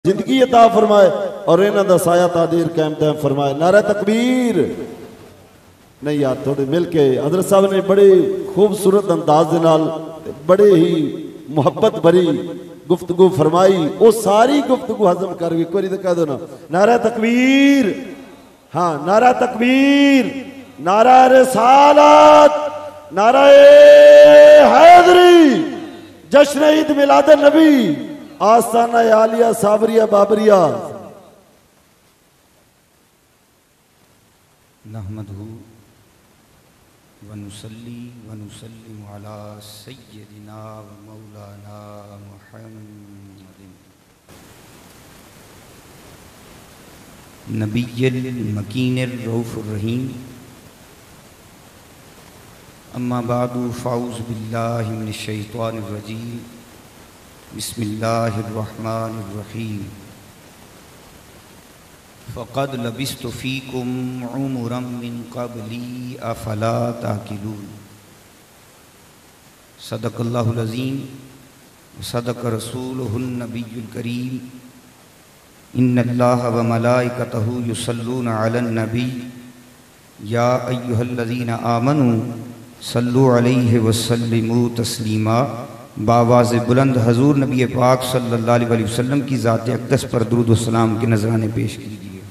زندگی عطا فرمائے اور انہاں دا سایہ تعدیر قائم دائم فرمائے۔ نعرہ تکبیر۔ نہیں یار تھوڑے مل کے حضرت صاحب نے بڑے خوبصورت انداز دے نال بڑے ہی محبت بھری گفتگو فرمائی، وہ ساری گفتگو ہضم کر گئی۔ کوئی کہہ دو نا نعرہ تکبیر، ہاں نعرہ تکبیر، نعرہ رسالت، نعرہ حیدری، جشن عید میلاد النبی، آستانہ عالیہ صابریہ بابریہ۔ نحمدہ ونصلی ونسلم علی سیدنا و مولانا محمد نبی المکین الرؤوف الرحیم۔ اما بعد فاعوذ باللہ من الشیطان الرجیم، بسم اللہ الرحمن الرحیم۔ فقد لبثت فیکم عمرا من قبلی افلا تعقلون۔ صدق اللہ العظیم وصدق رسولہ النبی الکریم۔ ان اللہ وملائکتہ یصلون علی النبی یا ایہا الذین آمنوا صلوا علیہ وسلموا تسلیما۔ بآواز بلند حضور نبی پاک صلی اللہ علیہ وسلم کی ذات اقدس پر درود و سلام کے نذرانے پیش کیجیے۔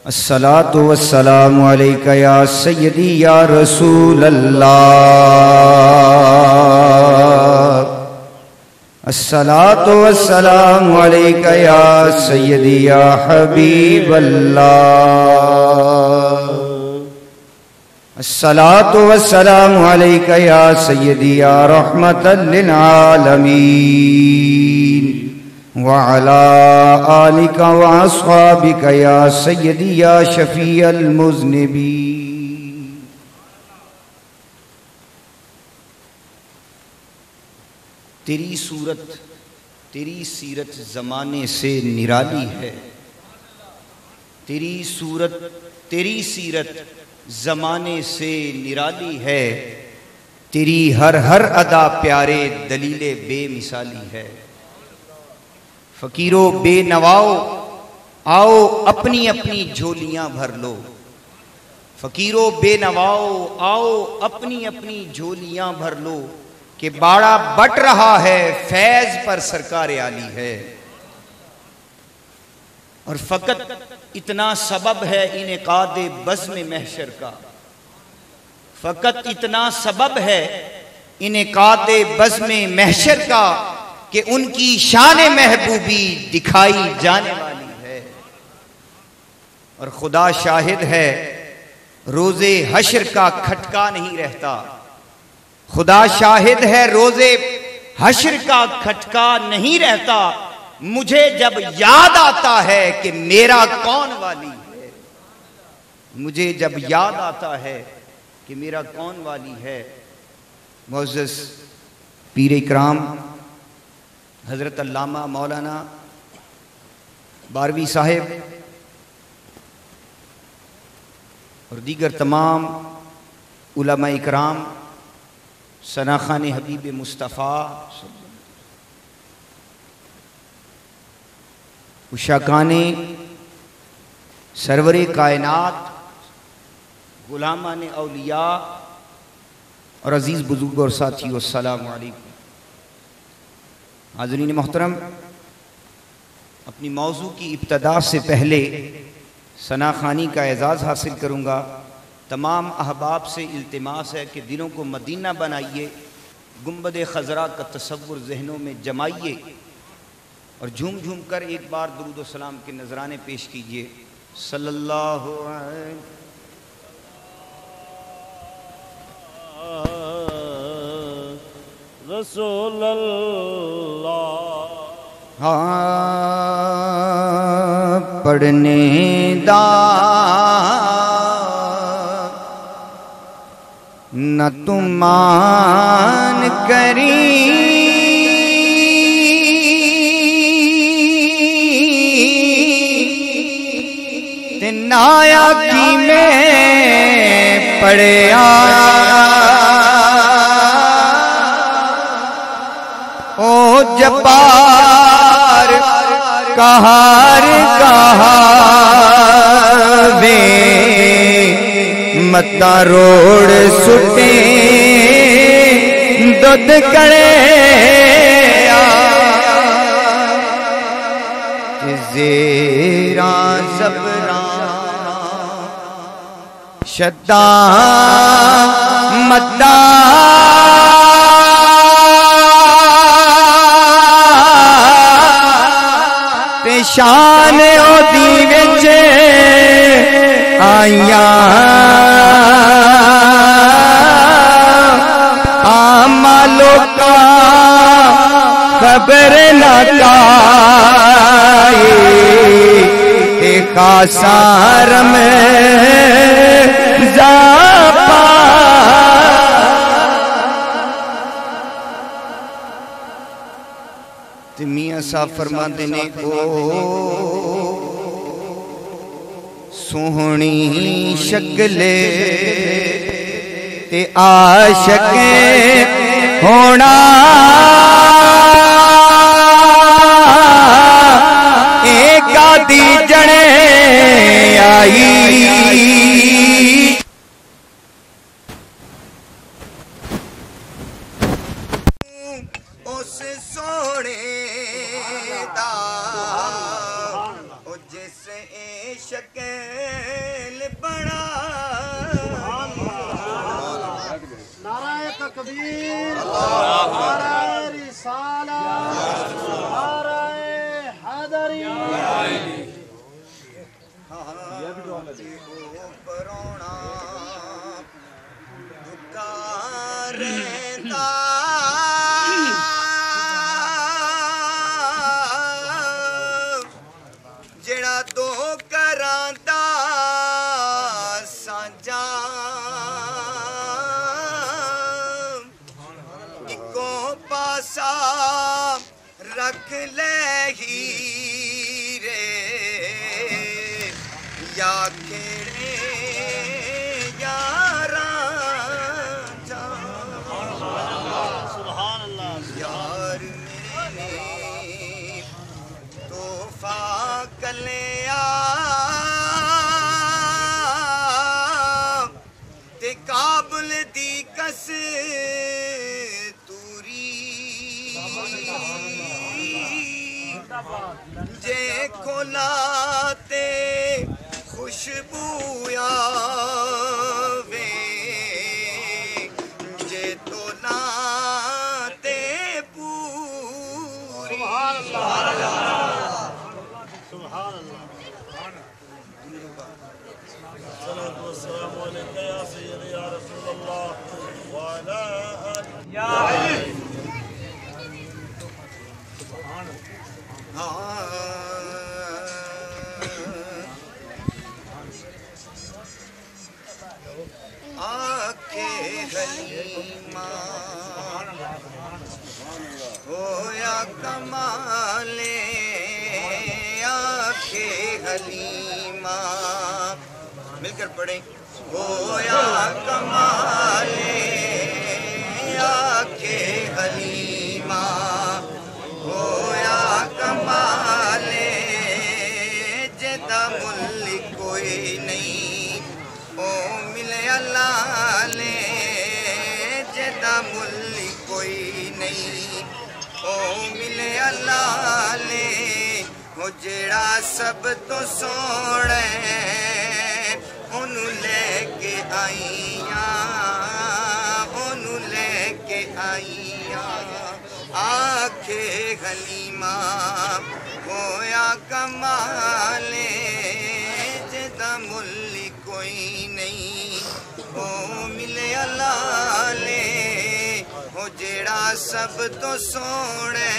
الصلاۃ والسلام علیک یا سیدی یا رسول اللہ، الصلاۃ والسلام علیک یا سیدی یا حبیب اللہ، الصلاۃ والسلام علیک یا سیدی یا رحمۃ للعالمین، وعلی آلک واصحابک یا سیدی یا شفیع المذنبین۔ تیری صورت تیری سیرت زمانے سے نرالی ہے، تیری صورت تیری سیرت زمانے سے نرالی ہے، تیری ہر ادا پیارے دلیل بے مثالی ہے۔ فقیرو بے نواؤ آؤ اپنی اپنی جھولیاں بھر لو، فقیرو بے نواؤ آؤ اپنی اپنی جھولیاں بھر لو، کہ باڑا بٹ رہا ہے فیض پر سرکار عالی ہے۔ اور فقط اتنا سبب ہے انعقاد بزم محشر کا، فقط اتنا سبب ہے انعقاد بزم محشر کا، کہ ان کی شان محبوبی دکھائی جانے والی ہے۔ اور خدا شاہد ہے روز حشر کا کھٹکا نہیں رہتا، خدا شاہد ہے روز حشر کا کھٹکا نہیں رہتا، مجھے جب یاد آتا ہے کہ میرا کون والی ہے، مجھے جب یاد آتا ہے کہ میرا کون والی ہے۔ معزز پیر اکرام حضرت علامہ مولانا باروی صاحب اور دیگر تمام علماء اکرام، ثناخان حبیب مصطفیٰ، عشاقان سرور کائنات، غلامان اولیاء اور عزیز بزرگ اور ساتھیو، السلام علیکم۔ حاضرین محترم، اپنی موضوع کی ابتدا سے پہلے ثناخانی کا اعزاز حاصل کروں گا۔ تمام احباب سے التماس ہے کہ دلوں کو مدینہ بنائیے، گنبد خضرا کا تصور ذہنوں میں جمائیے، اور جھوم جھوم کر ایک بار درود و سلام کے نذرانے پیش کیجیے۔ صلی اللہ علیہ رسول اللہ۔ ہاں پڑھنے دا نہ تمان کری، تنایا کی میں پڑھیا، او جبار کہار کہاوے متا روڑ سٹے دودھ کڑے زیران زبران شدان مدان پیشان او دی وچ آیاں آما لوکا خبر نہ کائے اے خاصا رمضان تے میاں صاحب فرماندے نے او سوہنی شکل تے عاشق ہونا ایک آدھی جڑے آئی اس سونے دا جس شکل بڑا نعرہ تکبیر نعرہ رسالت نعرہ حیدری پرونا دکارتا جڑا دو کراندہ سانجا اکو پاسا رکھ لے ہیرے یا کھیڑے یاراں سبحان اللہ یار میرے توفہ کلیا تے قابل دی کس توری جے کھولاتے خوشبو آوے جے تولاتے پوری سبحان اللہ سبحان اللہ الصلاة والسلام علیکہ یا سیدی یا رسول اللہ وعلا آلہ یا علی آکے حلیمہ ہویا کمالے آکے حلیمہ مل کر پڑھیں ہویا کمالے آکے حلیمہ ہویا کمالے جدہ ملک کوئی نہیں او ملے اللہ لے جدہ ملک کوئی نہیں او ملے اللہ لے ہو جڑا سب تو سوڑے انہوں لے کے آئیاں انہوں لے کے آئیاں آکھے حلیمہ ہویا کمالے جدہ ملک کوئی نہیں او ملے اللہ لے ہو جڑا سب تو سوڑے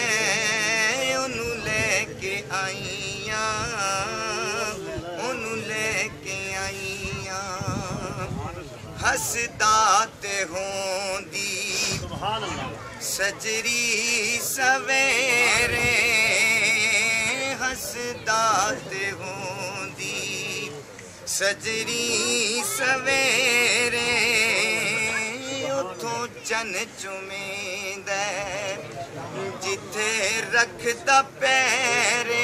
انہوں لے کے آئیاں انہوں لے کے آئیاں ہسدات ہوں دی سبحان اللہ سجری سویرے ہسدات ہوں دی سجری سویرے اتھوں چن چمیں دے جتھے رکھ دا پیرے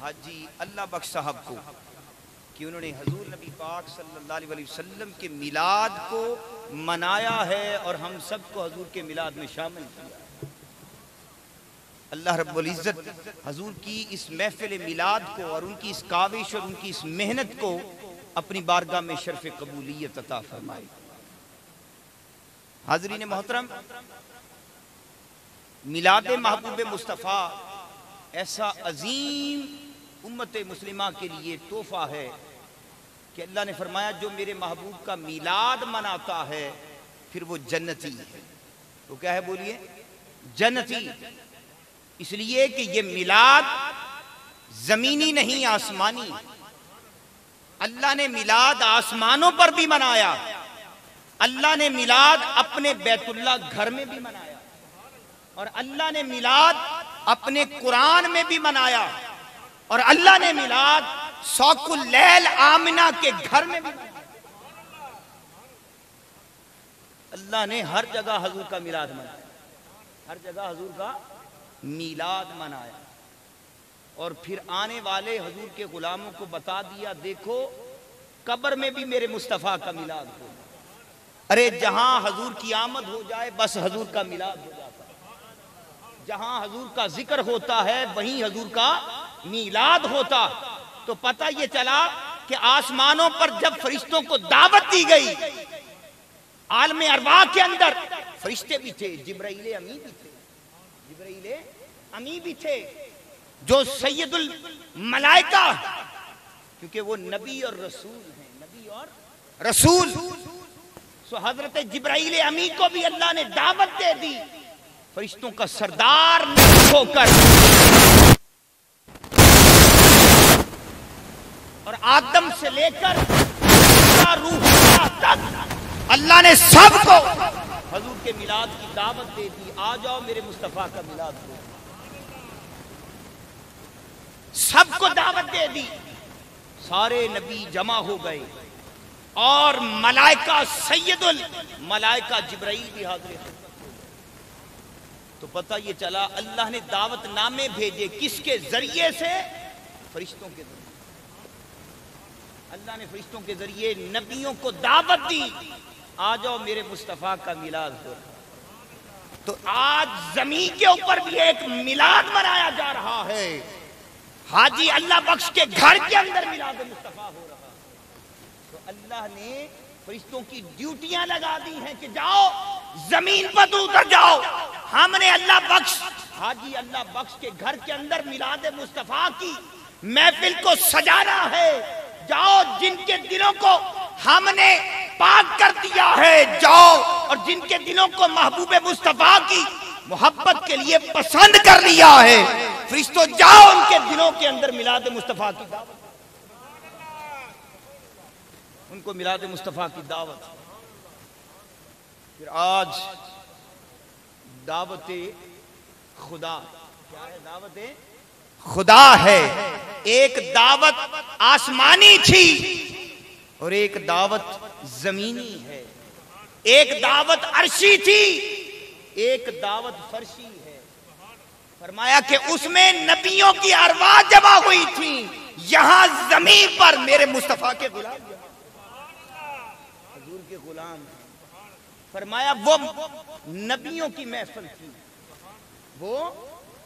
حاجی اللہ بخش صاحب کو کہ انہوں نے حضور نبی پاک صلی اللہ علیہ وسلم کے میلاد کو منایا ہے اور ہم سب کو حضور کے میلاد میں شامل کیا. اللہ رب العزت حضور کی اس محفل میلاد کو اور ان کی اس کاوش اور ان کی اس محنت کو اپنی بارگاہ میں شرف قبولیت عطا فرمائے. حاضرین محترم، میلاد محبوب مصطفیٰ ایسا عظیم امت مسلمہ کے لیے تحفہ ہے کہ اللہ نے فرمایا جو میرے محبوب کا میلاد مناتا ہے پھر وہ جنتی ہے. وہ کیا ہے بولیے؟ جنتی. اس لیے کہ یہ میلاد زمینی نہیں آسمانی. اللہ نے میلاد آسمانوں پر بھی منایا. اللہ نے میلاد اپنے بیت اللہ گھر میں بھی منایا اور اللہ نے میلاد اپنے قرآن میں بھی منایا اور اللہ نے میلاد سوق اللیل آمنہ کے گھر میں بھی منایا. اللہ نے ہر جگہ حضور کا میلاد منایا. ہر جگہ حضور کا میلاد منایا اور پھر آنے والے حضور کے غلاموں کو بتا دیا دیکھو قبر میں بھی میرے مصطفیٰ کا میلاد ہو. ارے جہاں حضور کی آمد ہو جائے بس حضور کا میلاد ہو جاتا ہے. جہاں حضور کا ذکر ہوتا ہے وہیں حضور کا میلاد ہوتا. تو پتہ یہ چلا کہ آسمانوں پر جب فرشتوں کو دعوت دی گئی، عالم ارواح کے اندر فرشتے بھی تھے، جبرائیل امی بھی تھے. جبرائیل امی بھی تھے جو سید الملائکہ، کیونکہ وہ نبی اور رسول ہیں. نبی اور رسول. سو حضرت جبرائیل امی کو بھی اللہ نے دعوت دے دی فرشتوں کا سردار ہو کر، اور آدم سے لے کر روح تک اللہ نے سب کو حضور کے میلاد کی دعوت دے دی. آ جاؤ میرے مصطفیٰ کا میلاد ہو. سب کو دعوت دے دی. سارے نبی جمع ہو گئے اور ملائکہ سید الملائکہ جبرائیل بھی حاضر ہیں. تو پتہ یہ چلا اللہ نے دعوت نامے بھیجے کس کے ذریعے سے؟ فرشتوں کے ذریعے. اللہ نے فرشتوں کے ذریعے نبیوں کو دعوت دی آ جاؤ میرے مصطفیٰ کا میلاد ہو. تو آج زمین کے اوپر بھی ایک میلاد منایا جا رہا ہے. حاجی اللہ بخش کے گھر کے اندر میلاد مصطفیٰ ہو رہا. تو اللہ نے فرشتوں کی ڈیوٹیاں لگا دی ہیں کہ جاؤ زمین پر اتر جاؤ. ہم نے اللہ بخش حاجی اللہ بخش کے گھر کے اندر میلاد مصطفیٰ کی محفل کو سجانا ہے. جاؤ جن کے دلوں کو ہم نے پاک کر دیا ہے، جاؤ اور جن کے دلوں کو محبوب مصطفیٰ کی محبت کے لیے پسند کر لیا ہے، فرشتوں جاؤ ان کے دلوں کے اندر میلاد مصطفیٰ کی دعوت. ان کو میلاد مصطفیٰ کی دعوت. پھر آج دعوت خدا کیا ہے؟ دعوت خدا ہے. ایک دعوت آسمانی تھی اور ایک دعوت زمینی ہے. ایک دعوت عرشی تھی، ایک دعوت فرشی ہے. فرمایا کہ اس میں نبیوں کی ارواح جمع ہوئی تھی. یہاں زمین پر میرے مصطفیٰ کے غلام، حضور کے غلام. فرمایا وہ نبیوں کی محفل تھی، وہ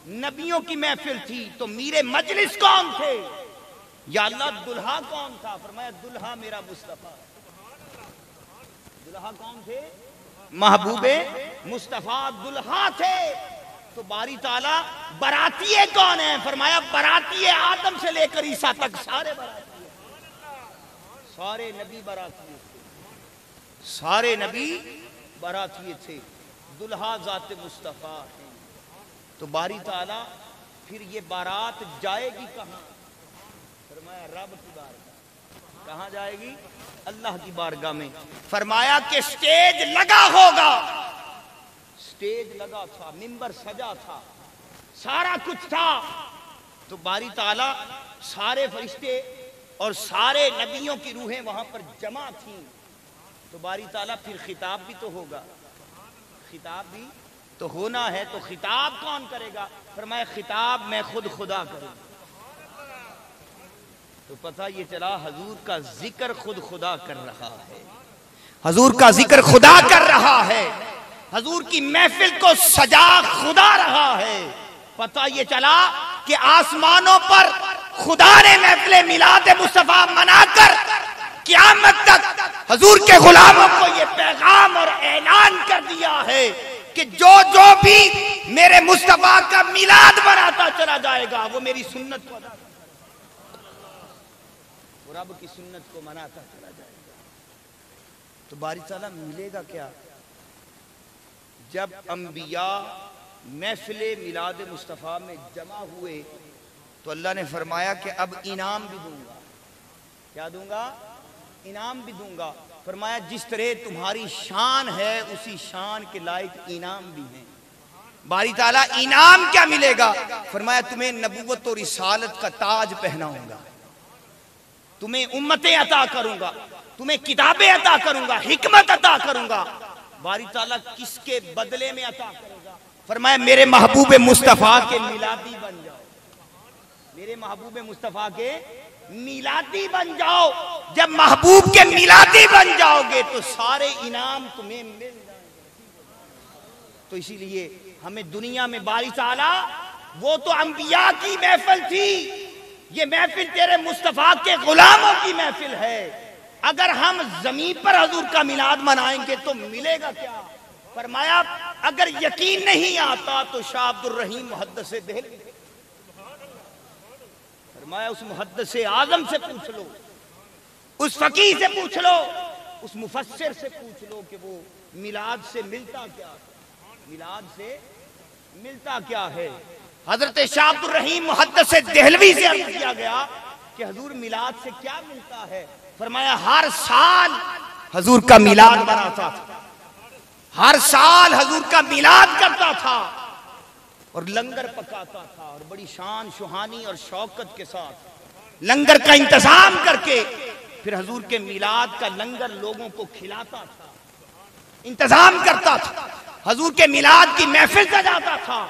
نبیوں کی محفل تھی. تو میرے مجلس کون تھے؟ یا اللہ دلہا کون تھا؟ فرمایا دلہا میرا مصطفیٰ. دلہا کون تھے؟ محبوب مصطفیٰ دلہا تھے. تو باری تعالیٰ براتی کون ہیں؟ فرمایا براتی آدم سے لے کر عیسیٰ تک سارے براتی ہیں. سارے نبی براتی تھے، سارے نبی براتی تھے. دلہا ذات مصطفیٰ ہیں. تو باری تعالیٰ پھر یہ بارات جائے گی کہاں؟ فرمایا رب کی بارگاہ. کہاں جائے گی؟ اللہ کی بارگاہ میں. فرمایا کہ سٹیج لگا ہوگا. سٹیج لگا تھا، منبر سجا تھا، سارا کچھ تھا. تو باری تعالیٰ سارے فرشتے اور سارے نبیوں کی روحیں وہاں پر جمع تھیں. تو باری تعالیٰ پھر خطاب بھی تو ہوگا، خطاب بھی تو ہونا ہے. تو خطاب کون کرے گا؟ فرمایا خطاب میں خود خدا کروں. تو پتہ یہ چلا حضور کا ذکر خود خدا کر رہا ہے، حضور کا ذکر خدا کر رہا ہے، حضور کی محفل کو سجا خدا رہا ہے۔ پتہ یہ چلا کہ آسمانوں پر خدا نے محفل میلاد مصطفیٰ منا کر قیامت تک حضور کے غلاموں کو یہ پیغام اور اعلان کر دیا ہے کہ جو جو بھی میرے مصطفیٰ کا میلاد مناتا چلا جائے گا وہ میری سنت کو ادا اور رب کی سنت کو مناتا چلا جائے گا۔ تو باری تعالیٰ ملے گا کیا؟ جب انبیاء محفل میلاد مصطفیٰ میں جمع ہوئے تو اللہ نے فرمایا کہ اب انعام بھی دوں گا۔ کیا دوں گا؟ انعام بھی دوں گا۔ فرمایا جس طرح تمہاری شان ہے اسی شان کے لائق انعام بھی ہیں۔ باری تعالیٰ انعام کیا ملے گا؟ فرمایا تمہیں نبوت اور رسالت کا تاج پہناؤں گا، تمہیں امتیں عطا کروں گا، تمہیں کتابیں عطا کروں گا، حکمت عطا کروں گا۔ باری تعالیٰ کس کے بدلے میں عطا کرے گا؟ فرمایا میرے محبوب مصطفیٰ کے میلادی بن جاؤ، میرے محبوب مصطفیٰ کے میلادی بن جاؤ۔ جب محبوب کے میلادی بن جاؤ گے تو سارے انعام تمہیں مل جائیں گے۔ تو اسی لیے ہمیں دنیا میں باری تعالیٰ، وہ تو انبیاء کی محفل تھی، یہ محفل تیرے مصطفیٰ کے غلاموں کی محفل ہے۔ اگر ہم زمین پر حضور کا میلاد منائیں گے تو ملے گا کیا؟ فرمایا اگر یقین نہیں آتا تو شاہ عبد الرحیم محدث دہلوی، فرمایا اس محدث اعظم سے پوچھ لو، اس فقیہ سے پوچھ لو، اس مفسر سے پوچھ لو کہ وہ میلاد سے ملتا کیا ہے، میلاد سے ملتا کیا ہے۔ حضرت شاہ عبد الرحیم محدث دہلوی سے عرض کیا گیا کہ حضور میلاد سے کیا ملتا ہے؟ فرمایا ہر سال حضور کا میلاد مناتا تھا، ہر سال حضور کا میلاد کرتا تھا اور لنگر پکاتا تھا، اور بڑی شان شہانی اور شوکت کے ساتھ لنگر کا انتظام کر کے پھر حضور کے میلاد کا لنگر لوگوں کو کھلاتا تھا، انتظام کرتا تھا، حضور کے میلاد کی محفل سجاتا تھا،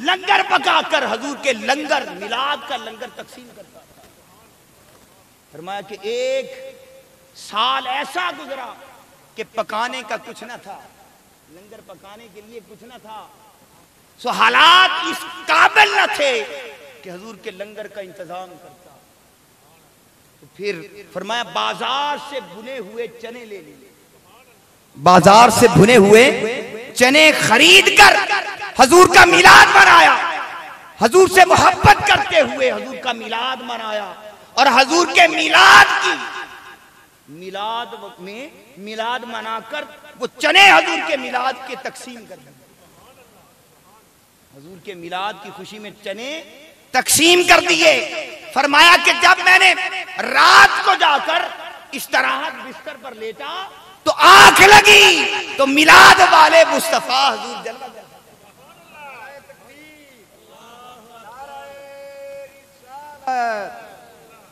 لنگر پکا کر حضور کے لنگر میلاد کا لنگر تقسیم کرتا تھا۔ فرمایا کہ ایک سال ایسا گزرا کہ پکانے کا کچھ نہ تھا، لنگر پکانے کے لیے کچھ نہ تھا، سو حالات اس قابل نہ تھے کہ حضور کے لنگر کا انتظام کرتا۔ تو پھر فرمایا بازار سے بنے ہوئے چنے لے لیے، بازار سے بنے ہوئے چنے خرید کر حضور کا میلاد منایا، حضور سے محبت کرتے ہوئے حضور کا میلاد منایا، اور حضور کے میلاد کی میلاد میں میلاد منا کر وہ چنے حضور کے میلاد کے تقسیم کر دیے، حضور کے میلاد کی خوشی میں چنے تقسیم کر دیے۔ فرمایا کہ جب میں نے رات کو جا کر استراحت بستر پر لیٹا تو آنکھ لگی تو میلاد والے مصطفیٰ حضور جلوہ کرتے۔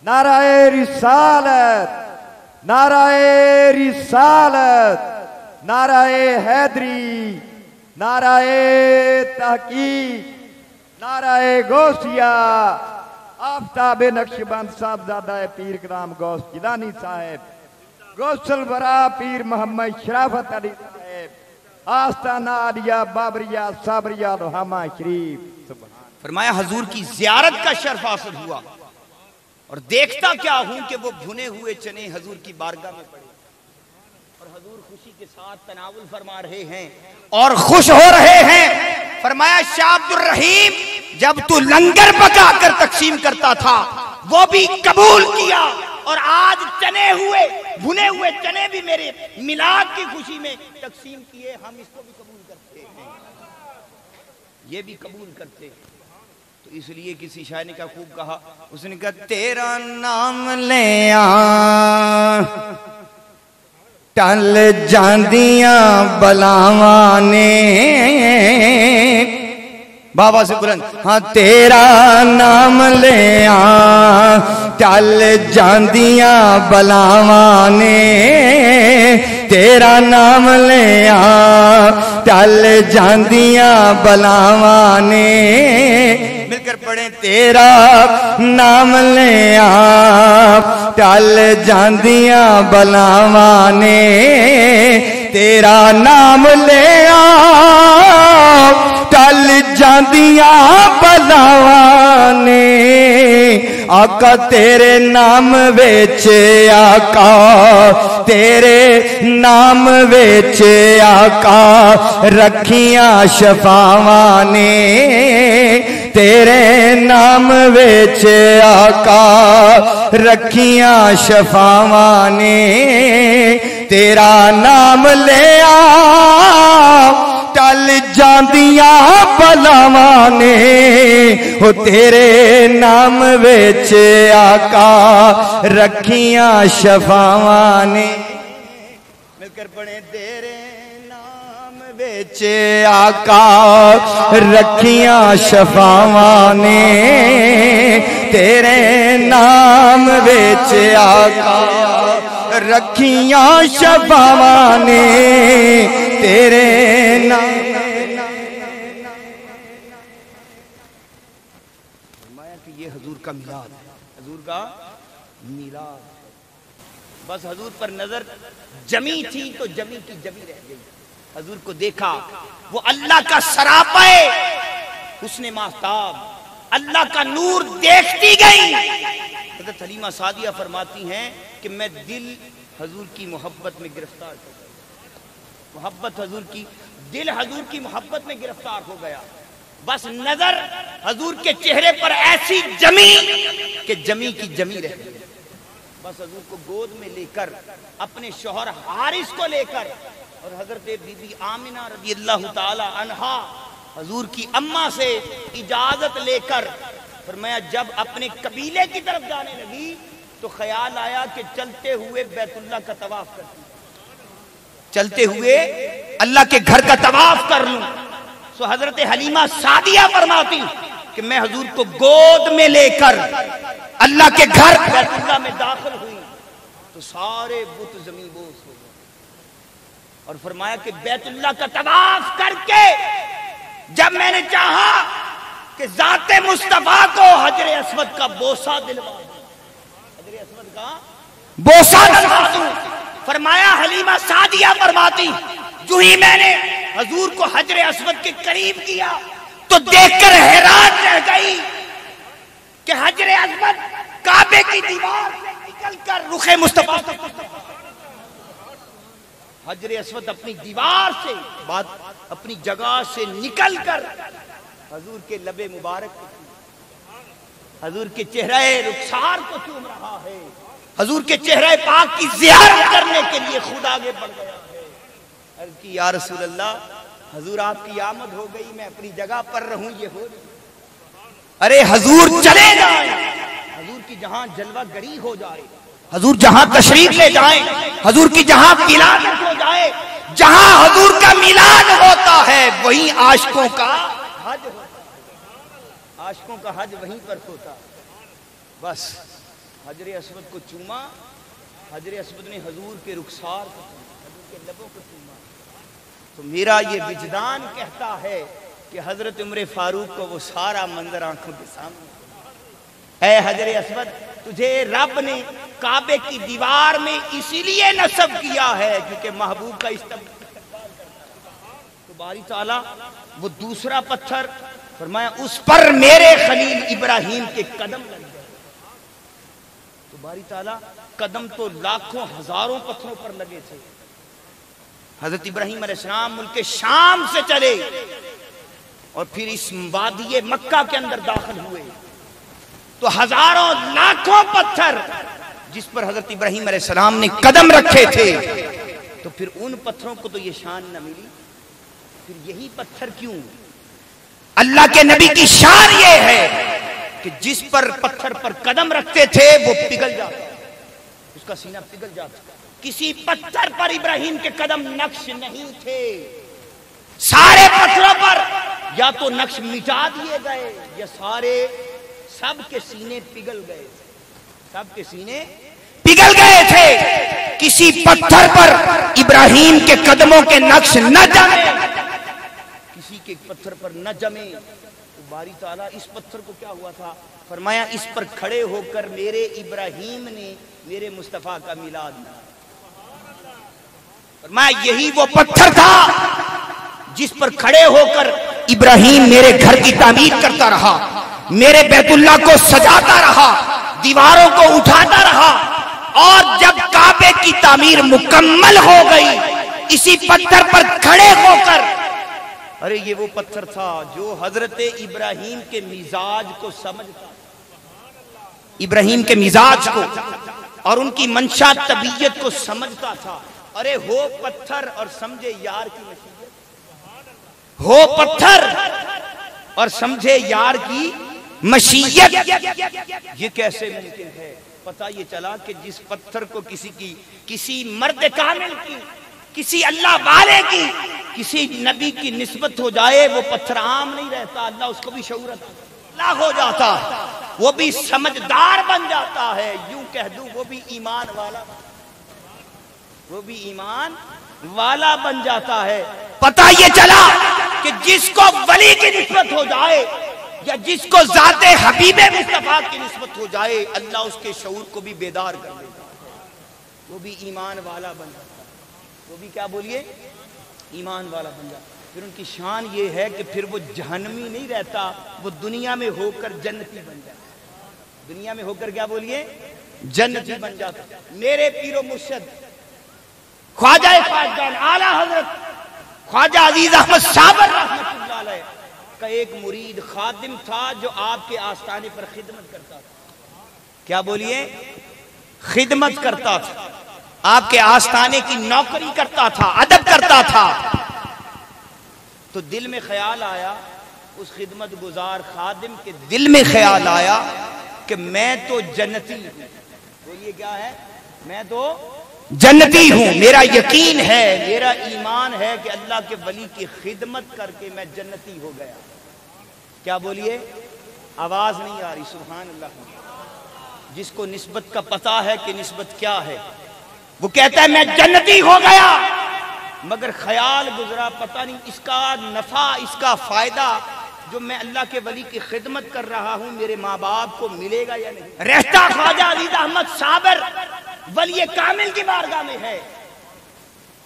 نعرہ رسالت، نعرہ رسالت، نعرہ حیدری، نعرہ تحقیق، نعرہ غوثیہ، آفتاب نقشبند صاحبزادہ پیر کرام غوث گیلانی صاحب، غوث الورا پیر محمد شرافت علی صاحب، آستانہ عالیہ بابریہ صابریہ رحمہ شریف۔ فرمایا حضور کی زیارت کا شرف حاصل ہوا، اور دیکھتا کیا ہوں کہ وہ بھنے ہوئے چنے حضور کی بارگاہ میں پڑے، اور حضور خوشی کے ساتھ تناول فرما رہے ہیں اور خوش ہو رہے ہیں۔ فرمایا شاہ عبد الرحیم جب تو لنگر پکا کر تقسیم کرتا تھا وہ بھی قبول کیا، اور آج چنے ہوئے بھنے ہوئے چنے بھی میرے میلاد کی خوشی میں تقسیم کیے، ہم اس کو بھی قبول کرتے ہیں، یہ بھی قبول کرتے ہیں۔ تو اس لیے کسی شاعر نے کیا خوب کہا، اس نے کہا تیرا نام لے آ ٹل جاندیاں بلاواں نے، بابا سے بلند، ہاں تیرا نام لے آ ٹل جاندیاں بلاواں نے، تیرا نام لیا ٹل جاندیاں بلاواں نے مل کر پڑھیں تیرا نام لیا ٹل جاندیاں بلاواں نے تیرا نام لیا ٹل جاندیاں بلاواں نے آقا تیرے نام وچ آقا تیرے نام وچ آقا رکھیاں شفاواں نے تیرے نام وچ آقا رکھیاں شفاواں نے تیرا نام لیا ٹل جاندیاں بلاواں نے او تیرے نام وچ آقا رکھیاں شفاواں نے مل کر پڑھیں تیرے نام وچ آقا رکھیاں شفاواں نے تیرے نام وچ آقا رکھیاں شفاواں نے تیرے نام فرمایا کہ یہ حضور کا میلاد ہے، حضور کا میلاد ہے۔ بس حضور پر نظر جمی تھی تو جمی کی جمی رہ گئی، حضور کو دیکھا وہ اللہ کا سراپا ہے، حسن ماہتاب اللہ کا نور دیکھتی گئی۔ حضرت حلیمہ سعدیہ فرماتی ہیں کہ میں دل حضور کی محبت میں گرفتار ہو گیا، محبت حضور کی، دل حضور کی محبت میں گرفتار ہو گیا، بس نظر حضور کے چہرے پر ایسی جمی کہ جمی کی جمی رہ گئی۔ بس حضور کو گود میں لے کر اپنے شوہر حارث کو لے کر اور حضرت بی بی آمنہ رضی اللہ تعالی عنہا حضور کی اماں سے اجازت لے کر فرمایا جب اپنے قبیلے کی طرف جانے لگی تو خیال آیا کہ چلتے ہوئے بیت اللہ کا طواف کرتی، چلتے ہوئے اللہ کے گھر کا طواف کر لوں۔ سو حضرت حلیمہ سعدیہ فرماتی کہ میں حضور کو گود میں لے کر اللہ کے گھر بیت اللہ میں داخل ہوئی تو سارے بت زمین بوس ہو گئے، اور فرمایا کہ بیت اللہ کا طواف کر کے جب میں نے چاہا کہ ذات مصطفیٰ کو حجر اسود کا بوسہ دلوا دوں، حجر اسود کا بوسہ دلوا دوں، فرمایا حلیمہ سعدیہ فرماتی جو ہی میں نے حضور کو حجر اسود کے قریب کیا تو دیکھ کر حیران رہ گئی کہ حجر اسود کعبے کی دیوار سے نکل کر رخ مصطفیٰ تک، حجر اسود اپنی دیوار سے بات اپنی جگہ سے نکل کر حضور کے لب مبارک کو حضور کے چہرہ رخسار کو چوم رہا ہے، حضور کے چہرہ پاک کی زیارت کرنے کے لیے خود آگے بڑھ گیا ہے۔ عرض کی یا رسول اللہ حضور آپ کی آمد ہو گئی، میں اپنی جگہ پر رہوں یہ ہو نہیں۔ ارے حضور چلے جائیں، حضور کی جہاں جلوہ گری ہو جائے، حضور جہاں تشریف لے جائیں، حضور کی جہاں ولادت ہو جائے، جہاں حضور کا میلاد ہوتا ہے وہیں عاشقوں کا حج ہوتا ہے، عاشقوں کا حج وہیں پر ہوتا ہے۔ بس حجر اسود کو چوما، حجر اسود نے حضور کے رخسار کو چوما، حضور کے لبوں کو چوما۔ تو میرا یہ وجدان کہتا ہے کہ حضرت عمر فاروق کو وہ سارا منظر آنکھوں کے سامنے، اے حجر اسود تجھے رب نے کعبے کی دیوار میں اسی لیے نصب کیا ہے کیونکہ محبوب کا استقبال تو باری تعالیٰ وہ دوسرا پتھر فرمایا اس پر میرے خلیل ابراہیم کے قدم لگ گئے۔ تو باری تعالیٰ قدم تو لاکھوں ہزاروں پتھروں پر لگے تھے۔ حضرت ابراہیم علیہ السلام ملک شام سے چلے اور پھر اس وادی مکہ کے اندر داخل ہوئے تو ہزاروں لاکھوں پتھر جس پر حضرت ابراہیم علیہ السلام نے قدم رکھے تھے تو پھر ان پتھروں کو تو یہ شان نہ ملی، پھر یہی پتھر کیوں؟ اللہ کے نبی کی شان یہ ہے کہ جس پر پتھر پر قدم رکھتے تھے وہ پگھل جاتا، اس کا سینہ پگھل جاتا۔ کسی پتھر پر ابراہیم کے قدم نقش نہیں تھے، سارے پتھروں پر یا تو نقش مٹا دیے گئے یا سارے سب کے سینے پگھل گئے، سب کے سینے پگھل گئے تھے۔ کسی پتھر پر ابراہیم کے قدموں کے نقش نہ جمے، کسی کے پتھر پر نہ جمے۔ تو باری تعالیٰ اس پتھر کو کیا ہوا تھا؟ فرمایا اس پر کھڑے ہو کر میرے ابراہیم نے میرے مصطفیٰ کا میلاد منایا۔ فرمایا یہی وہ پتھر تھا جس پر کھڑے ہو کر ابراہیم میرے گھر کی تعمیر کرتا رہا، میرے بیت اللہ کو سجاتا رہا، دیواروں کو اٹھاتا رہا، اور جب کعبے کی تعمیر مکمل ہو گئی اسی پتھر پر کھڑے ہو کر، ارے یہ وہ پتھر تھا جو حضرت ابراہیم کے مزاج کو سمجھتا، ابراہیم کے مزاج کو اور ان کی منشا طبیعت کو سمجھتا تھا۔ ارے ہو پتھر اور سمجھے یار کی مشیت، ہو پتھر اور سمجھے یار کی مشیت، یہ کیسے ممکن ہے؟ پتہ یہ چلا کہ جس پتھر کو کسی مرد کامل کی، کسی اللہ والے کی، کسی نبی کی نسبت ہو جائے وہ پتھر عام نہیں رہتا، اللہ اس کو بھی شعور عطا ہو جاتا، وہ بھی سمجھدار بن جاتا ہے، یوں کہہ دوں وہ بھی ایمان والا، وہ بھی ایمان والا بن جاتا ہے۔ پتہ یہ چلا کہ جس کو ولی کی نسبت ہو جائے یا جس کو ذات حبیب مصطفیٰ کی نسبت ہو جائے اللہ اس کے شعور کو بھی بیدار کر دیتا ہے، وہ بھی ایمان والا بن جاتا ہے، وہ بھی کیا بولیے ایمان والا بن جاتا ہے۔ پھر ان کی شان یہ ہے کہ پھر وہ جہنمی نہیں رہتا، وہ دنیا میں ہو کر جنتی بن جاتا ہے، دنیا میں ہو کر کیا بولیے جنتی بن جاتا ہے۔ میرے پیر و مرشد خواجہ خواجگان اعلی حضرت خواجہ عزیز احمد صابر رحمۃ اللہ علیہ کا ایک مرید خادم تھا جو آپ کے آستانے پر خدمت کرتا تھا، کیا بولیے خدمت کرتا تھا، آپ کے آستانے کی نوکری کرتا تھا، ادب کرتا تھا۔ تو دل میں خیال آیا، اس خدمت گزار خادم کے دل میں خیال آیا کہ میں تو جنتی ہوں، بولیے کیا ہے، میں تو جنتی ہوں، میرا یقین ہے، میرا ایمان ہے کہ اللہ کے ولی کی خدمت کر کے میں جنتی ہو گیا۔ کیا بولیے آواز نہیں آ رہی، سبحان اللہ۔ جس کو نسبت کا پتہ ہے کہ نسبت کیا ہے وہ کہتا ہے میں جنتی ہو گیا، مگر خیال گزرا پتہ نہیں اس کا نفع، اس کا فائدہ جو میں اللہ کے ولی کی خدمت کر رہا ہوں میرے ماں باپ کو ملے گا یا نہیں۔ رہتا خواجہ عزیز احمد صابر ولی کامل کی بارگاہ میں ہے،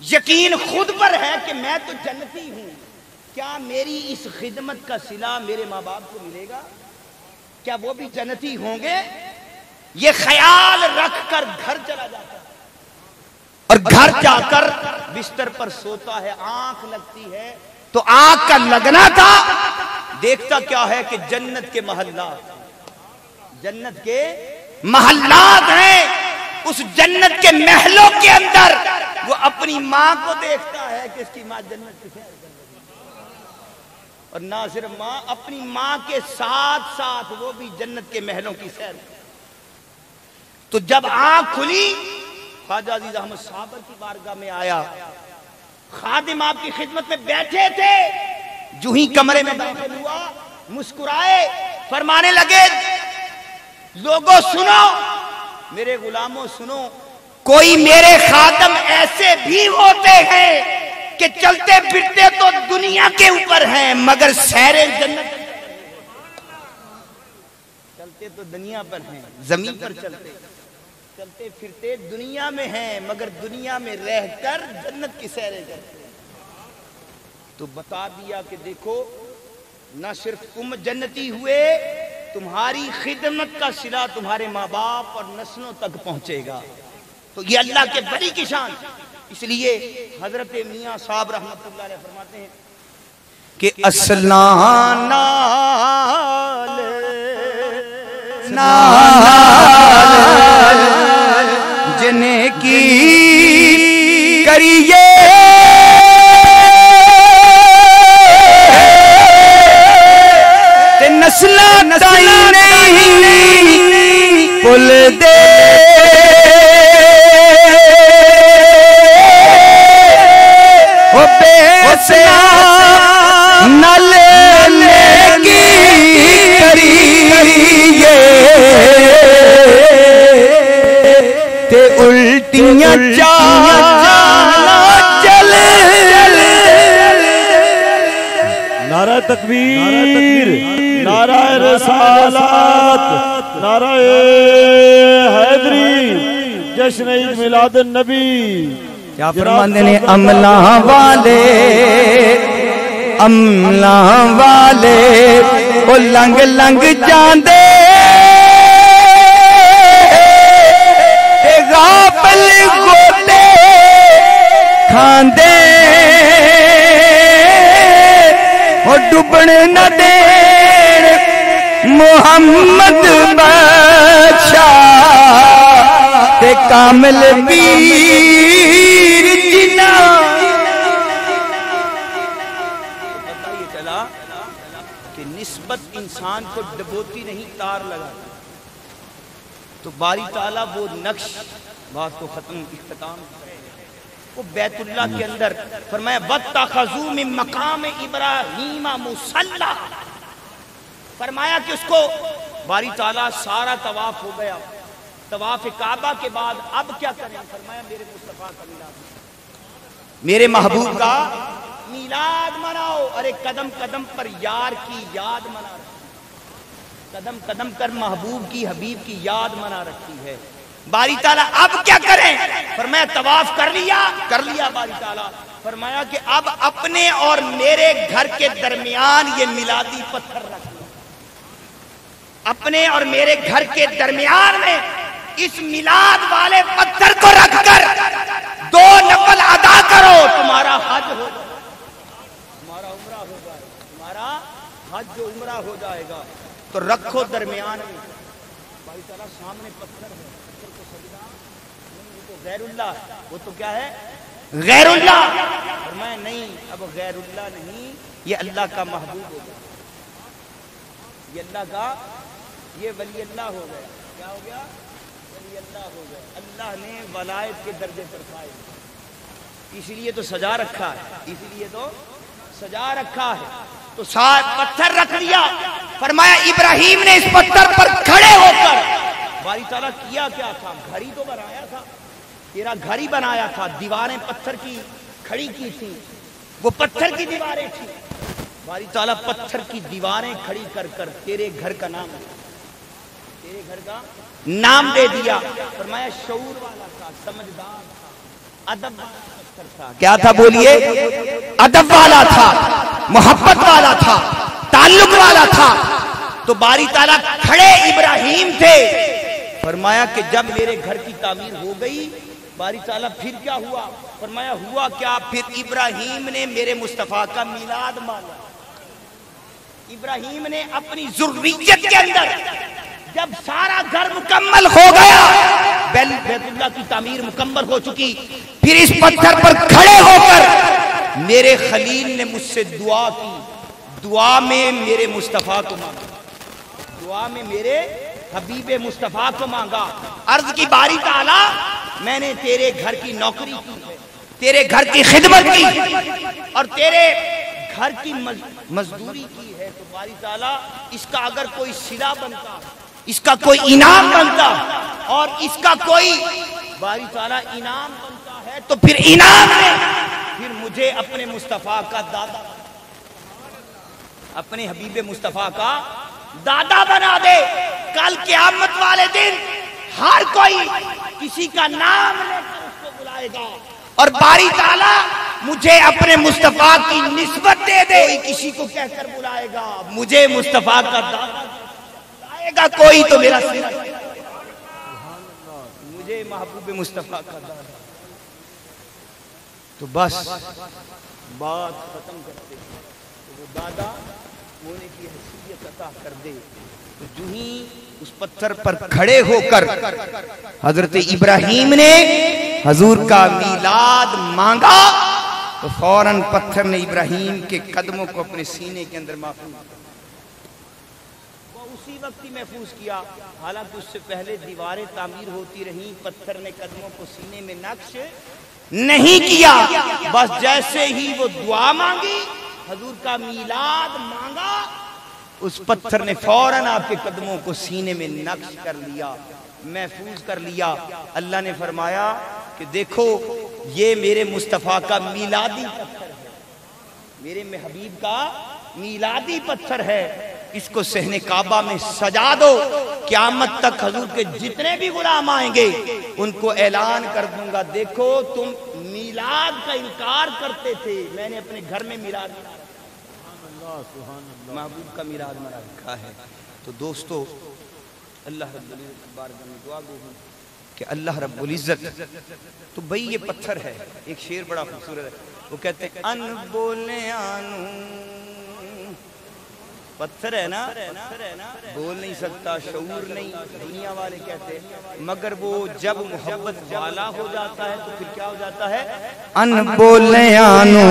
یقین خود پر ہے کہ میں تو جنتی ہوں، کیا میری اس خدمت کا صلہ میرے ماں باپ کو ملے گا؟ کیا وہ بھی جنتی ہوں گے؟ یہ خیال رکھ کر گھر چلا جاتا ہے اور گھر جا کر بستر پر سوتا ہے، آنکھ لگتی ہے تو آنکھ کا لگنا تھا، دیکھتا کیا ہے کہ جنت کے محلات، جنت کے محلات ہیں، اس جنت کے محلوں کے اندر وہ اپنی ماں کو دیکھتا ہے کہ اس کی ماں جنت کی سیر کر رہی ہے، اور نہ صرف ماں، اپنی ماں کے ساتھ ساتھ وہ بھی جنت کے محلوں کی سیر۔ تو جب آنکھ کھلی خواجہ عزیز احمد صابر کی بارگاہ میں آیا، خادم آپ کی خدمت میں بیٹھے تھے، جو ہی کمرے میں داخل ہوا مسکرائے، فرمانے لگے لوگوں سنو، میرے غلاموں سنو، کوئی میرے خادم ایسے بھی ہوتے ہیں کہ چلتے پھرتے تو دنیا کے اوپر ہیں مگر سیر جنت، چلتے تو دنیا پر ہیں، زمین پر چلتے پھرتے دنیا میں ہیں مگر دنیا میں رہ کر جنت کی سیریں کرتے ہیں۔ تو بتا دیا کہ دیکھو نہ صرف تم جنتی ہوئے، تمہاری خدمت کا صلہ تمہارے ماں باپ اور نسلوں تک پہنچے گا۔ تو یہ اللہ کے ولی کی شان، اس لیے حضرت میاں صاحب رحمۃ اللہ علیہ فرماتے ہیں کہ اسلام جنے کی کریے نسلہ نہیں پل دے وہ بے سیا نل کی کریے تے الٹی الٹیاں چالا چل نعرہ تکبیر، نعرہ رسالت، نعرہ حیدری، جشن عید میلاد النبی. کیا فرماندے نے عملہ والے او لنگ لنگ جاندے غافل گوتے کھاندے اور ڈبن نہ دین محمد بادشاہ تے کامل ویر جنا. پتہ یہ چلا کہ نسبت انسان کو ڈبوتی نہیں، تار لگا. تو باری تعالیٰ وہ نقش بات کو ختم اختتام وہ بیت اللہ کے اندر فرمایا وَاتَّخَذُوا مِن مَقَامِ إِبْرَاهِيمَ مُصَلًّى. فرمایا کہ اس کو باری تعالیٰ سارا طواف ہو گیا. طواف کعبہ کے بعد اب کیا کریں؟ فرمایا میرے مصطفیٰ کا میلاد، میرے محبوب کا میلاد مناؤ. ارے قدم قدم پر یار کی یاد منا رکھی، قدم قدم کر محبوب کی حبیب کی یاد منا رکھی ہے. باری تعالیٰ اب کیا کریں؟ فرمایا طواف کر لیا باری تعالیٰ. فرمایا کہ اب اپنے اور میرے گھر کے درمیان یہ میلادی پتھر رکھ لو. اپنے اور میرے گھر کے درمیان میں اس میلاد والے پتھر کو رکھ کر 2 نفل ادا کرو، تمہارا حج ہو جائے، تمہارا عمرہ ہو جائے، تمہارا حج و عمرہ ہو جائے گا. تو رکھو درمیان میں. بھائی تعالیٰ سامنے پتھر ہے، پتھر کو سجدہ نہیں، وہ تو غیر اللہ، وہ تو کیا ہے؟ غیر اللہ. فرمایا نہیں، اب غیر اللہ نہیں، یہ اللہ کا محبوب ہو گیا، یہ اللہ کا، یہ ولی اللہ ہو گیا. کیا ہو گیا؟ ولی اللہ ہو گیا. اللہ نے ولایت کے درجے پر پائے، اسی لیے تو سجا رکھا ہے، اسی لیے تو سجا رکھا ہے. تو ساتھ پتھر رکھ لیا. فرمایا ابراہیم نے اس پتھر پر کھڑے ہو کر باری تعالیٰ کیا کیا تھا؟ گھر ہی تو بنایا تھا، تیرا گھر ہی بنایا تھا. دیواریں پتھر کی کھڑی کی تھی، وہ پتھر کی دیواریں تھی. باری تعالیٰ پتھر کی دیواریں کھڑی کر کر تیرے گھر کا نام، تیرے گھر کا نام دے دیا. فرمایا شعور والا تھا، سمجھدار تھا، ادب والا تھا. کیا تھا بولیے؟ ادب والا تھا، محبت والا تھا، تعلق والا تھا. تو باری تعالیٰ کھڑے ابراہیم تھے. فرمایا کہ جب میرے گھر کی تعمیر ہو گئی باری تعالیٰ پھر کیا ہوا؟ فرمایا ہوا کیا؟ پھر ابراہیم نے میرے مصطفیٰ کا میلاد مانا. ابراہیم نے اپنی ذریت کے اندر جب سارا گھر مکمل ہو گیا، بیت اللہ کی تعمیر مکمل ہو چکی، پھر اس پتھر پر کھڑے ہو کر میرے خلیل نے مجھ سے دعا کی. دعا میں میرے مصطفیٰ کو مانگا، دعا میں میرے حبیب مصطفیٰ کو مانگا. عرض کی باری تعالیٰ میں نے تیرے گھر کی نوکری کی، تیرے گھر کی خدمت کی اور تیرے گھر کی مزدوری کی ہے. تو باری تعالیٰ اس کا اگر کوئی صلہ بنتا، اس کا کوئی انعام بنتا اور اس کا کوئی باری تعالیٰ انعام بنتا ہے تو پھر انعام میں پھر مجھے اپنے مصطفیٰ کا دادا، اپنے حبیب مصطفیٰ کا دادا بنا دے. کل قیامت والے دن ہر کوئی کسی کا نام لے کر اس کو بلائے گا اور باری تعالیٰ مجھے اپنے مصطفیٰ کی نسبت دے دے. کوئی کسی کو کہہ کر بلائے گا مجھے مصطفیٰ کا دادا بلائے گا، کوئی تو میرا مجھے محبوب مصطفیٰ کا دادا. تو بس بات ختم کرتے تو وہ دادا ہونے کی حیثیت عطا کر دے. تو جو ہی اس پتھر پر کھڑے ہو کر حضرت ابراہیم نے حضور کا میلاد مانگا تو فوراً پتھر نے ابراہیم کے قدموں کو اپنے سینے کے اندر محفوظ کیا. وہ اسی وقت ہی محفوظ کیا، حالانکہ اس سے پہلے دیواریں تعمیر ہوتی رہیں، پتھر نے قدموں کو سینے میں نقش نہیں کیا. بس جیسے ہی وہ دعا مانگی، حضور کا میلاد مانگا، اس پتھر نے فوراً آپ کے قدموں کو سینے میں نقش کر لیا، محفوظ کر لیا. اللہ نے فرمایا کہ دیکھو یہ میرے مصطفیٰ کا میلادی پتھر ہے، میرے حبیب کا میلادی پتھر ہے، اس کو صحن کعبہ میں سجا دو، قیامت تک حضور کے جتنے بھی غلام آئیں گے ان کو اعلان کر دوں گا، دیکھو تم میلاد کا انکار کرتے تھے، میں نے اپنے گھر میں میلاد محبوب کا میلاد مرا رکھا ہے۔ تو دوستو اللہ رب العزت کی بارگاہ میں دعا گو ہوں کہ اللہ رب العزت، تو بھئی یہ پتھر ہے، ایک شعر بڑا خوبصورت ہے، وہ کہتے ہیں ان بولے آنو، پتھر ہے نا، بول نہیں سکتا، شعور نہیں، دنیا والے کہتے ہیں، مگر وہ جب محبت والا ہو جاتا ہے تو پھر کیا ہو جاتا ہے؟ ان بولے آنو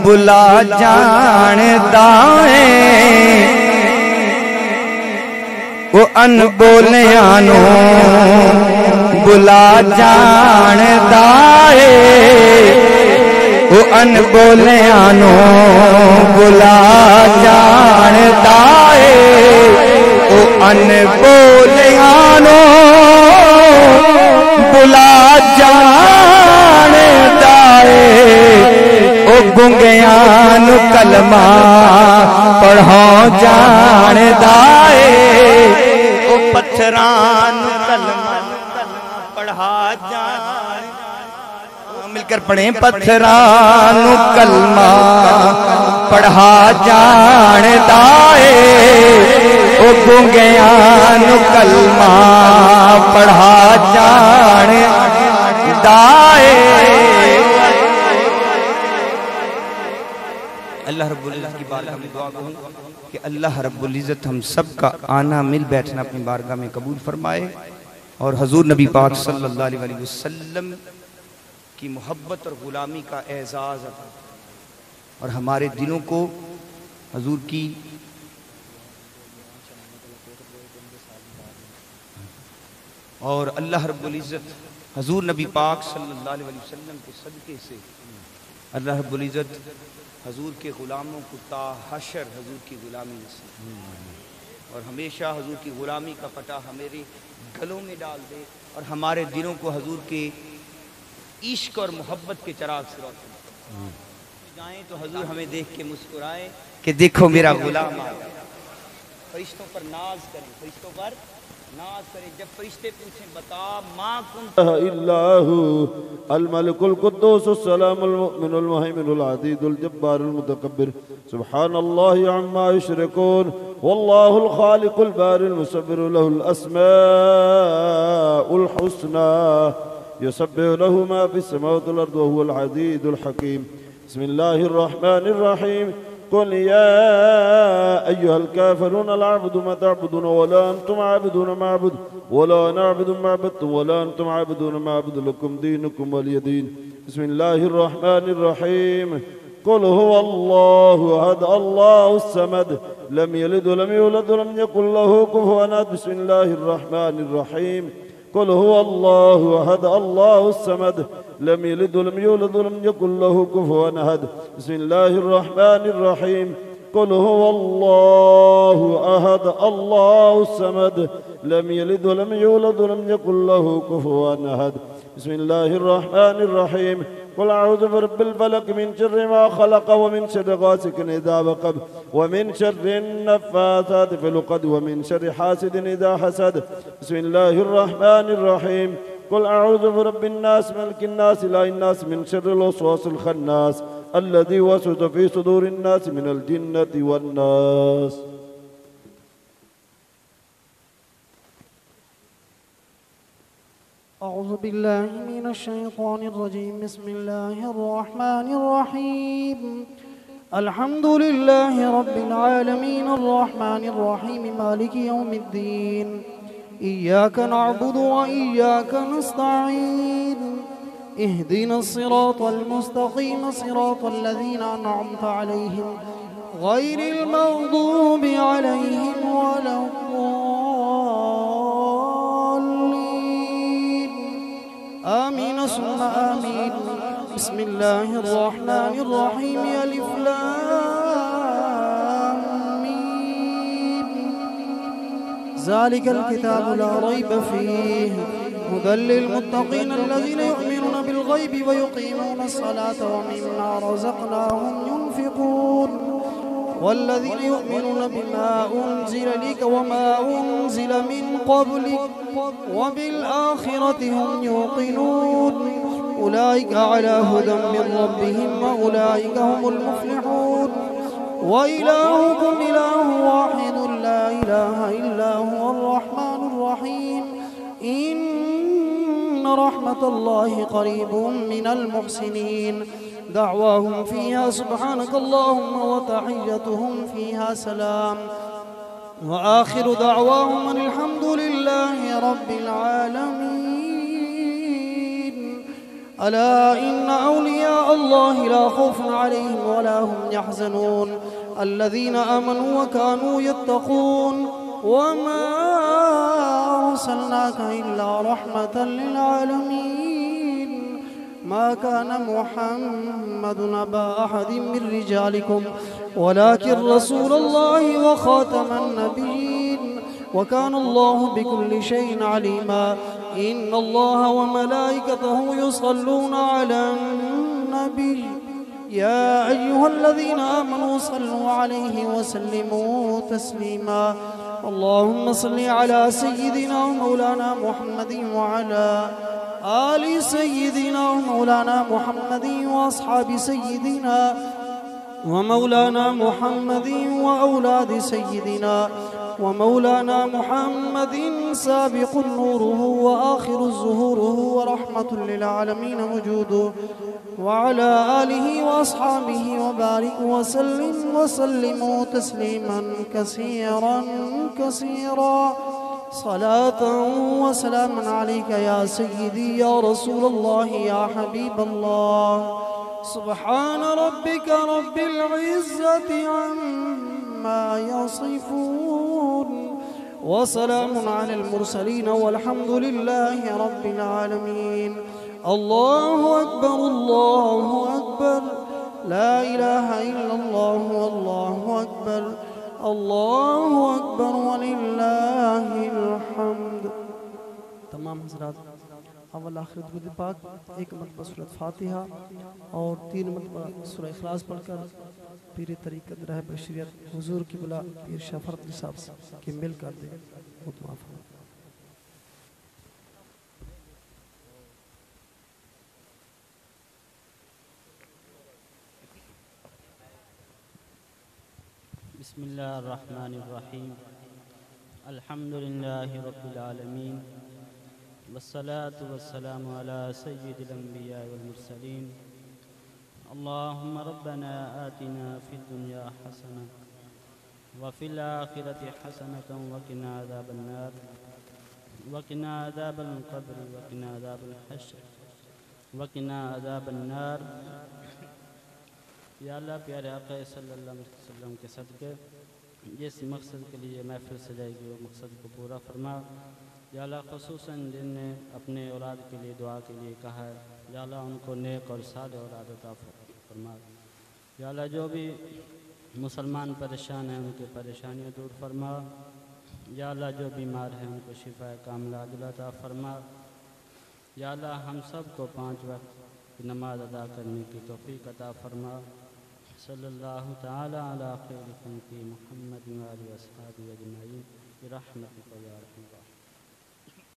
بلا جاندا ہے، وہ ان بولے آنو بلا جاندا ہے، وہ ان بولے آنو بلا جاندا ہے، وہ ان بولے آنو بلا جاندا ہے، وہ گنگیاں نو کلمہ پڑھاؤ جاندا ہے، وہ پتھراں نو کلمہ پڑھا جان، مل کر پڑھیں، پتھراں نو کلمہ پڑھا جاندا ہے، او گنگیاں نو کلمہ پڑھا جاندا ہے۔ اللہ رب العزت کی بارگاہ میں دعا کروں کہ اللہ رب العزت ہم سب کا آنا مل بیٹھنا اپنی بارگاہ میں قبول فرمائے، اور حضور نبی پاک صلی اللہ علیہ وسلم کی محبت اور غلامی کا اعزاز عطا، اور ہمارے دلوں کو حضور کی اور اللہ رب العزت حضور نبی پاک صلی اللہ علیہ وسلم کے صدقے سے اللہ رب العزت حضور کے غلاموں کو تا حشر حضور کی غلامی نصیب، اور ہمیشہ حضور کی غلامی کا پٹا ہمارے گلوں میں ڈال دے، اور ہمارے دلوں کو حضور کے عشق اور محبت کے چراغ سے روشن جائیں، تو حضور ہمیں دیکھ کے مسکرائیں کہ دیکھو میرا غلام آ گیا۔ فرشتوں پر ناز کریں، فرشتوں پر ناز کریں، جب فرشتے پوچھیں بتا ما کنت الا هو الملك القدوس السلام المؤمن المهيمن العزيز الجبار المتكبر سبحان الله عما يشركون والله الخالق البارئ المصور له الاسماء الحسنى يسبح له ما في السماوات والارض وهو العزيز الحكيم بسم الله الرحمن الرحيم قل يا أيها الكافرون لا أعبد ما تعبدون ولا أنتم عابدون ما أعبد ولا أنا أعبد ما عبدتم ولا أنتم عابدون ما أعبد لكم دينكم ولي دين بسم الله الرحمن الرحيم قل هو الله أحد الله الصمد لم يلد ولم يولد ولم يكن له كفوا أحد بسم الله الرحمن الرحيم قل هو الله أحد الله الصمد لم يلد ولم يولد ولم يكن له كفوا أحد بسم الله الرحمن الرحيم قل هو الله أحد الله الصمد لم يلد ولم يولد ولم يكن له كفوا أحد بسم الله الرحمن الرحيم قل أعوذ برب الفلق من شر ما خلق ومن شر غاسق إذا وقب ومن شر النفاثات في العقد ومن شر حاسد إذا حسد بسم الله الرحمن الرحيم قل أعوذ برب الناس ملك الناس إله الناس من شر الوسواس الخناس الذي يوسوس في صدور الناس من الجنة والناس أعوذ بالله من الشيطان الرجيم بسم الله الرحمن الرحيم الحمد لله رب العالمين الرحمن الرحيم مالك يوم الدين إياك نعبد وإياك نستعين اهدنا الصراط المستقيم صراط الذين أنعمت عليهم غير المغضوب عليهم ولا الضالين آمين ثم آمين بسم الله الرحمن الرحيم ألف لام ميم ذلك الكتاب لا ريب فيه هدى للمتقين الذين يؤمنون بالغيب ويقيمون الصلاة ومما رزقناهم ينفقون والذين يؤمنون بما أنزل لك وما أنزل من قبلك وبالآخرة هم يوقنون أولئك على هدى من ربهم وأولئك هم المفلحون وإلهكم إله واحد لا إله إلا هو الرحمن الرحيم إن رحمة الله قريب من المحسنين دعواهم فيها سبحانك اللهم وتحيتهم فيها سلام وآخر دعواهم أن الحمد لله رب العالمين ألا إن أولياء الله لا خوف عليهم ولا هم يحزنون الذين آمنوا وكانوا يتقون وما أرسلناك إلا رحمة للعالمين ما كان محمد أبا أحد من رجالكم ولكن رسول الله وخاتم النبيين وكان الله بكل شيء عليما إن الله وملائكته يصلون على النبي يا أيها الذين آمنوا صلوا عليه وسلموا تسليما اللهم صل على سيدنا ومولانا محمد وعلى آل سيدنا ومولانا محمد وأصحاب سيدنا ومولانا محمد وأولاد سيدنا ومولانا محمد سابق نوره وآخر ظهوره ورحمة للعالمين وجوده وعلى آله وأصحابه وبارك وسلم وسلموا تسليما كثيرا كثيرا صلاة وسلاما عليك يا سيدي يا رسول الله يا حبيب الله سبحان ربك رب العزة عما يصفون وسلام على المرسلين والحمد لله رب العالمين الله أكبر الله أكبر لا إله إلا الله والله أكبر الله أكبر ولله الحمد تمام حضرات اول آخر درود پاک ایک مرتبہ سورۃ فاتحہ اور 3 مرتبہ سورہ اخلاص پڑھ کر پیر طریقت راہ بشریت حضور کی بلا پیر شاہ فرد صاحب کے مل کر دے متواف ہو بسم اللہ الرحمن الرحیم الحمد للہ رب العالمین والصلاة والسلام على سيد الأنبياء والمرسلين اللهم ربنا آتنا في الدنيا حسنة وفي الآخرة حسنة وقنا عذاب النار وقنا عذاب القبر وقنا عذاب الحشر وقنا عذاب النار یا اللہ پیارے آقا صلی اللہ علیہ وسلم کے صدقے جس مقصد کے لیے محفل سجائی گئی وہ مقصد کو پورا فرما یا اللہ خصوصاً جن نے اپنے اولاد کے لیے دعا کے لیے کہا ہے یا اللہ ان کو نیک اور صالح اولاد عطا فرما یا اللہ جو بھی مسلمان پریشان ہیں ان کی پریشانیاں دور فرما یا اللہ جو بیمار ہیں ان کو شفا کاملہ عاجل عطا فرما یا اللہ ہم سب کو 5 وقت کی نماز ادا کرنے کی توفیق عطا فرما صلی اللہ تعالی علی خیر خلق محمد و آلہ و اصحابہ اجمعین برحمتک یا ارحم الراحمین.